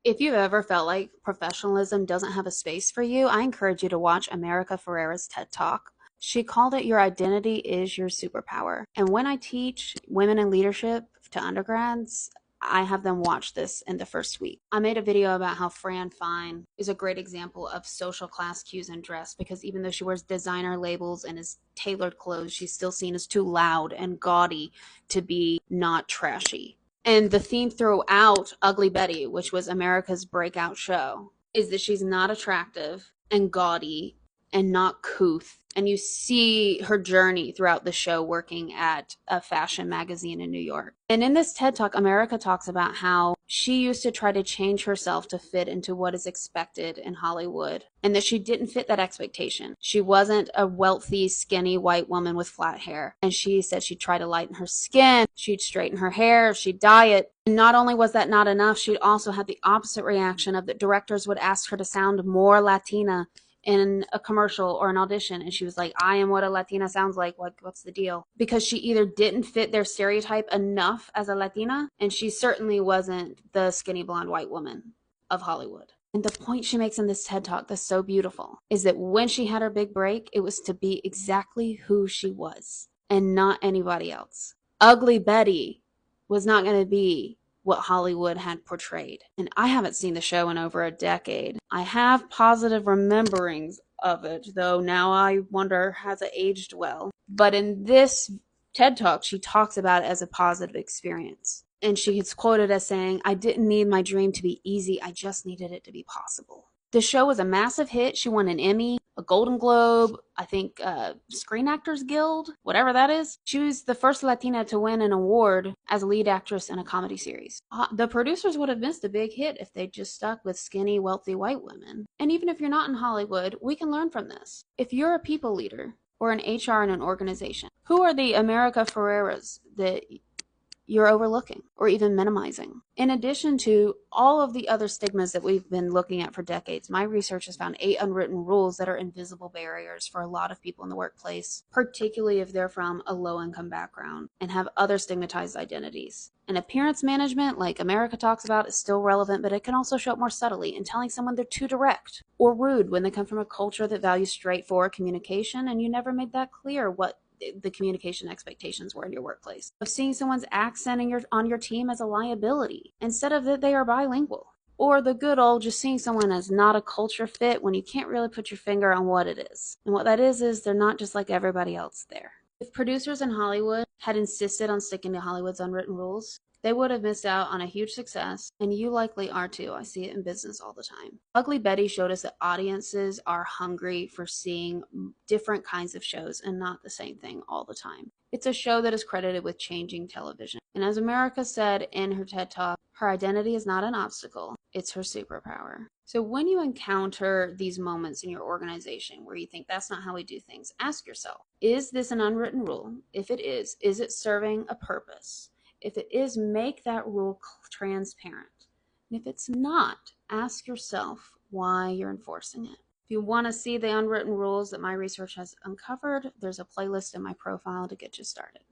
If you've ever felt like professionalism doesn't have a space for you, I encourage you to watch America Ferrera's TED Talk. She called it Your Identity is Your Superpower. And when I teach women in leadership to undergrads, I have them watch this in the first week. I made a video about how Fran Fine is a great example of social class cues in dress because even though she wears designer labels and is tailored clothes, she's still seen as too loud and gaudy to be not trashy. And the theme throughout Ugly Betty, which was America's breakout show, is that she's not attractive and gaudy and not couth. And you see her journey throughout the show working at a fashion magazine in New York. And in this TED Talk, America talks about how she used to try to change herself to fit into what is expected in Hollywood and that she didn't fit that expectation. She wasn't a wealthy, skinny white woman with flat hair. And she said she'd try to lighten her skin, she'd straighten her hair, she'd diet. And not only was that not enough, she'd also had the opposite reaction of that directors would ask her to sound more Latina in a commercial or an audition, and she was like, I am what a Latina sounds like. What's the deal? Because she either didn't fit their stereotype enough as a Latina, and she certainly wasn't the skinny blonde white woman of Hollywood. And the point she makes in this TED Talk that's so beautiful is that when she had her big break, it was to be exactly who she was and not anybody else. Ugly Betty was not going to be what Hollywood had portrayed. And I haven't seen the show in over a decade. I have positive rememberings of it, though now I wonder, has it aged well? But in this TED Talk, she talks about it as a positive experience. And she is quoted as saying, I didn't need my dream to be easy, I just needed it to be possible. The show was a massive hit. She won an Emmy, a Golden Globe, I think Screen Actors Guild, whatever that is. She was the first Latina to win an award as a lead actress in a comedy series. The producers would have missed a big hit if they just stuck with skinny, wealthy white women. And even if you're not in Hollywood, we can learn from this. If you're a people leader or an HR in an organization, who are the America Ferreras that you're overlooking or even minimizing? In addition to all of the other stigmas that we've been looking at for decades, my research has found 8 unwritten rules that are invisible barriers for a lot of people in the workplace, particularly if they're from a low-income background and have other stigmatized identities. And appearance management, like America talks about, is still relevant, but it can also show up more subtly in telling someone they're too direct or rude when they come from a culture that values straightforward communication and you never made that clear what the communication expectations were in your workplace. Of seeing someone's accent on your team as a liability instead of that they are bilingual. Or the good old just seeing someone as not a culture fit when you can't really put your finger on what it is. And what that is they're not just like everybody else there. If producers in Hollywood had insisted on sticking to Hollywood's unwritten rules, they would have missed out on a huge success, and you likely are too. I see it in business all the time. Ugly Betty showed us that audiences are hungry for seeing different kinds of shows and not the same thing all the time. It's a show that is credited with changing television. And as America said in her TED Talk, her identity is not an obstacle, it's her superpower. So when you encounter these moments in your organization where you think that's not how we do things, ask yourself, is this an unwritten rule? If it is it serving a purpose? If it is, make that rule transparent. And if it's not, ask yourself why you're enforcing it. If you want to see the unwritten rules that my research has uncovered, there's a playlist in my profile to get you started.